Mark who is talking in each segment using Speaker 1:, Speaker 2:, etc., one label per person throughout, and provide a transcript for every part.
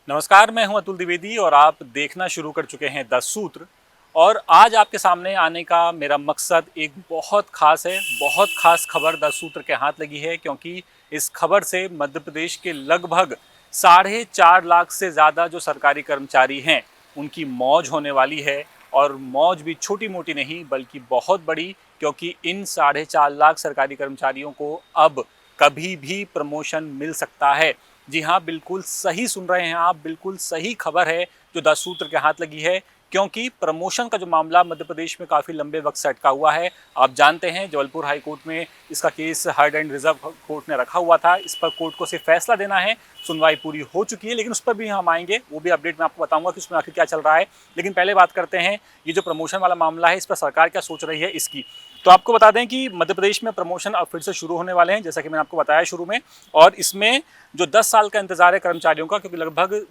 Speaker 1: नमस्कार, मैं हूं अतुल द्विवेदी और आप देखना शुरू कर चुके हैं 10 सूत्र। और आज आपके सामने आने का मेरा मकसद एक बहुत खास है। बहुत खास खबर 10 सूत्र के हाथ लगी है, क्योंकि इस खबर से मध्य प्रदेश के लगभग 4.5 लाख से ज़्यादा जो सरकारी कर्मचारी हैं उनकी मौज होने वाली है। और मौज भी छोटी मोटी नहीं बल्कि बहुत बड़ी, क्योंकि इन 4.5 लाख सरकारी कर्मचारियों को अब कभी भी प्रमोशन मिल सकता है। जी हाँ, बिल्कुल सही सुन रहे हैं आप, बिल्कुल सही खबर है जो 10 सूत्र के हाथ लगी है। क्योंकि प्रमोशन का जो मामला मध्य प्रदेश में काफ़ी लंबे वक्त से अटका हुआ है। आप जानते हैं जबलपुर हाई कोर्ट में इसका case heard and reserve court ने रखा हुआ था। इस पर कोर्ट को सिर्फ फैसला देना है, सुनवाई पूरी हो चुकी है, लेकिन उस पर भी हम आएंगे, वो भी अपडेट मैं आपको बताऊंगा कि उसमें आखिर क्या चल रहा है। लेकिन पहले बात करते हैं ये जो प्रमोशन वाला मामला है, इस पर सरकार क्या सोच रही है इसकी। तो आपको बता दें कि मध्य प्रदेश में प्रमोशन अब फिर से शुरू होने वाले हैं, जैसा कि मैंने आपको बताया शुरू में। और इसमें जो 10 साल का इंतजार है कर्मचारियों का, क्योंकि लगभग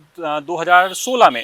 Speaker 1: 2016 में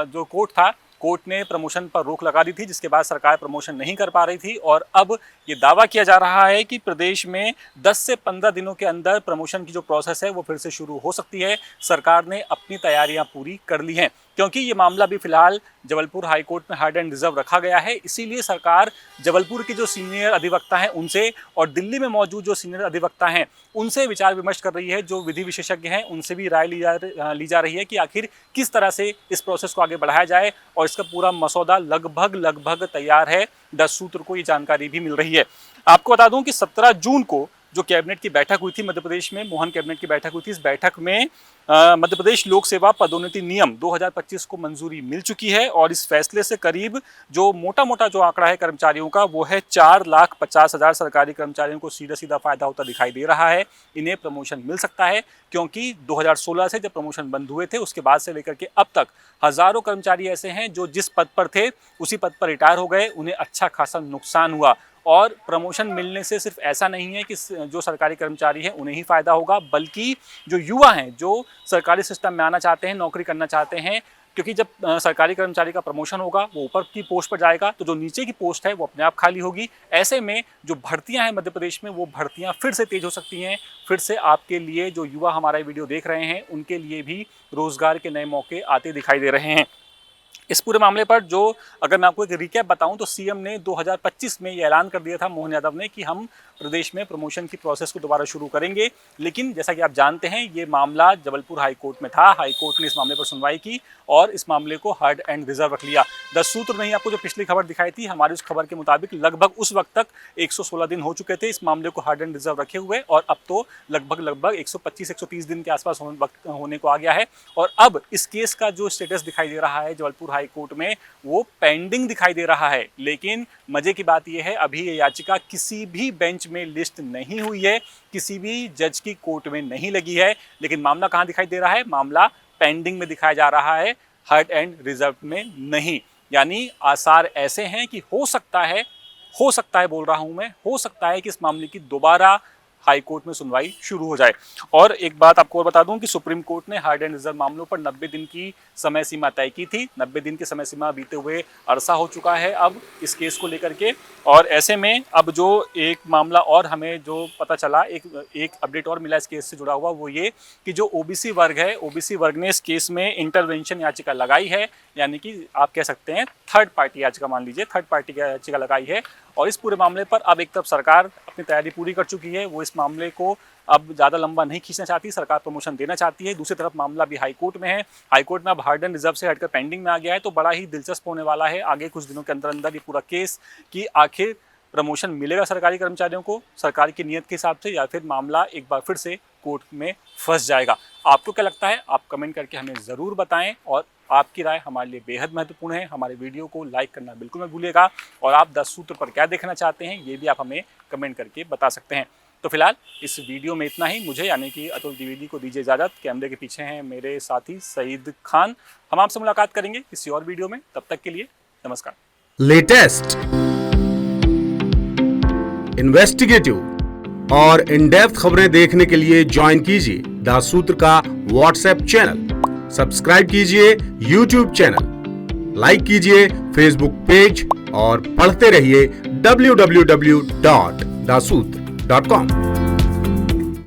Speaker 1: जो कोर्ट ने प्रमोशन पर रोक लगा दी थी, जिसके बाद सरकार प्रमोशन नहीं कर पा रही थी। और अब ये दावा किया जा रहा है कि प्रदेश में 10 से 15 दिनों के अंदर प्रमोशन की जो प्रोसेस है वो फिर से शुरू हो सकती है। सरकार ने अपनी तैयारियां पूरी कर ली हैं, क्योंकि ये मामला भी फिलहाल जबलपुर हाई कोर्ट में हर्ड एंड रिजर्व रखा गया है। इसीलिए सरकार जबलपुर के जो सीनियर अधिवक्ता हैं उनसे और दिल्ली में मौजूद जो सीनियर अधिवक्ता हैं उनसे विचार विमर्श कर रही है। जो विधि विशेषज्ञ हैं उनसे भी राय ली जा रही है कि आखिर किस तरह से इस प्रोसेस को आगे बढ़ाया जाए। और इसका पूरा मसौदा लगभग तैयार है। 10 सूत्र को ये जानकारी भी मिल रही है। आपको बता दूं कि 17 जून को जो कैबिनेट की बैठक हुई थी मध्य प्रदेश में, मोहन कैबिनेट की बैठक हुई थी। इस बैठक में मध्य प्रदेश लोक सेवा पदोन्नति नियम 2025 को मंजूरी मिल चुकी है। और इस फैसले से करीब जो मोटा जो आंकड़ा है कर्मचारियों का, वो है 4,50,000 सरकारी कर्मचारियों को सीधा फायदा होता दिखाई दे रहा है। इन्हें प्रमोशन मिल सकता है, क्योंकि 2016 से जब प्रमोशन बंद हुए थे उसके बाद से लेकर के अब तक हजारों कर्मचारी ऐसे हैं जो जिस पद पर थे उसी पद पर रिटायर हो गए, उन्हें अच्छा खासा नुकसान हुआ। और प्रमोशन मिलने से सिर्फ ऐसा नहीं है कि जो सरकारी कर्मचारी हैं उन्हें ही फायदा होगा, बल्कि जो युवा हैं, जो सरकारी सिस्टम में आना चाहते हैं, नौकरी करना चाहते हैं, क्योंकि जब सरकारी कर्मचारी का प्रमोशन होगा वो ऊपर की पोस्ट पर जाएगा, तो जो नीचे की पोस्ट है वो अपने आप खाली होगी। ऐसे में जो भर्तियां हैं मध्य प्रदेश में, वो भर्तियां फिर से तेज हो सकती हैं। फिर से आपके लिए जो युवा हमारा वीडियो देख रहे हैं उनके लिए भी रोजगार के नए मौके आते दिखाई दे रहे हैं। इस पूरे मामले पर जो अगर मैं आपको एक रिकैप बताऊं, तो सीएम ने 2025 में ये ऐलान कर दिया था मोहन यादव ने कि हम प्रदेश में प्रमोशन की प्रोसेस को दोबारा शुरू करेंगे। लेकिन जैसा कि आप जानते हैं ये मामला जबलपुर हाई कोर्ट में था। हाई कोर्ट ने इस मामले पर सुनवाई की और इस मामले को हर्ड एंड रिजर्व रख लिया। 10 सूत्र नहीं, आपको जो पिछली खबर दिखाई थी, हमारी उस खबर के मुताबिक लगभग उस वक्त तक 116 दिन हो चुके थे इस मामले को हर्ड एंड रिजर्व रखे हुए, और अब तो लगभग 125-130 दिन के आसपास होने को आ गया है। और अब इस केस का जो स्टेटस दिखाई दे रहा है जबलपुर हाई कोर्ट में, वो पेंडिंग दिखाई दे रहा है। लेकिन मजे की बात यह है, अभी ये याचिका किसी भी बेंच में लिस्ट नहीं हुई है, किसी भी जज की कोर्ट में नहीं लगी है। लेकिन मामला कहां दिखाई दे रहा है? मामला पेंडिंग में दिखाया जा रहा है, हर्ड एंड रिजर्व में नहीं। यानी आसार ऐसे हैं कि हो सकता है बोल रहा हूं मैं, हो सकता है कि इस मामले की दोबारा हाई कोर्ट में सुनवाई शुरू हो जाए। और एक बात आपको और बता दूं कि सुप्रीम कोर्ट ने हार्ड एंड रिजर्व मामलों पर 90 दिन की समय सीमा तय की थी। 90 दिन की समय सीमा बीते हुए अरसा हो चुका है अब इस केस को लेकर के। और ऐसे में अब जो एक मामला और हमें जो पता चला, एक अपडेट और मिला इस केस से जुड़ा हुआ, वो ये कि जो ओबीसी वर्ग है, ओबीसी वर्ग ने इस केस में इंटरवेंशन याचिका लगाई है। यानी कि आप कह सकते हैं थर्ड पार्टी याचिका, मान लीजिए थर्ड पार्टी की याचिका लगाई है। और इस पूरे मामले पर अब एक तरफ सरकार अपनी तैयारी पूरी कर चुकी है, वो इस मामले को अब ज़्यादा लंबा नहीं खींचना चाहती, सरकार प्रमोशन देना चाहती है। दूसरी तरफ मामला भी हाई कोर्ट में है, हाई कोर्ट में अब हर्ड एंड रिजर्व से हटकर पेंडिंग में आ गया है। तो बड़ा ही दिलचस्प होने वाला है आगे कुछ दिनों के अंदर ये पूरा केस, कि आखिर प्रमोशन मिलेगा सरकारी कर्मचारियों को सरकार की नीयत के हिसाब से, या फिर मामला एक बार फिर से कोर्ट में फंस जाएगा। आपको क्या लगता है? आप कमेंट करके हमें ज़रूर बताएं, और आपकी राय हमारे लिए बेहद महत्वपूर्ण है। हमारे वीडियो को लाइक करना बिल्कुल मत भूलिएगा, और आप 10 सूत्र पर क्या देखना चाहते हैं ये भी आप हमें कमेंट करके बता सकते हैं। तो फिलहाल इस वीडियो में इतना ही। मुझे यानी कि अतुल द्विवेदी को दीजिए इजाज़त। कैमरे के पीछे हैं मेरे साथी सईद खान। हम आपसे मुलाकात करेंगे किसी और वीडियो में, तब तक के लिए नमस्कार।
Speaker 2: लेटेस्ट, इन्वेस्टिगेटिव और इन डेप्थ खबरें देखने के लिए ज्वाइन कीजिए 10 सूत्र का व्हाट्सएप चैनल, सब्सक्राइब कीजिए यूट्यूब चैनल, लाइक कीजिए फेसबुक पेज और पढ़ते रहिए www.daसूत्र.com।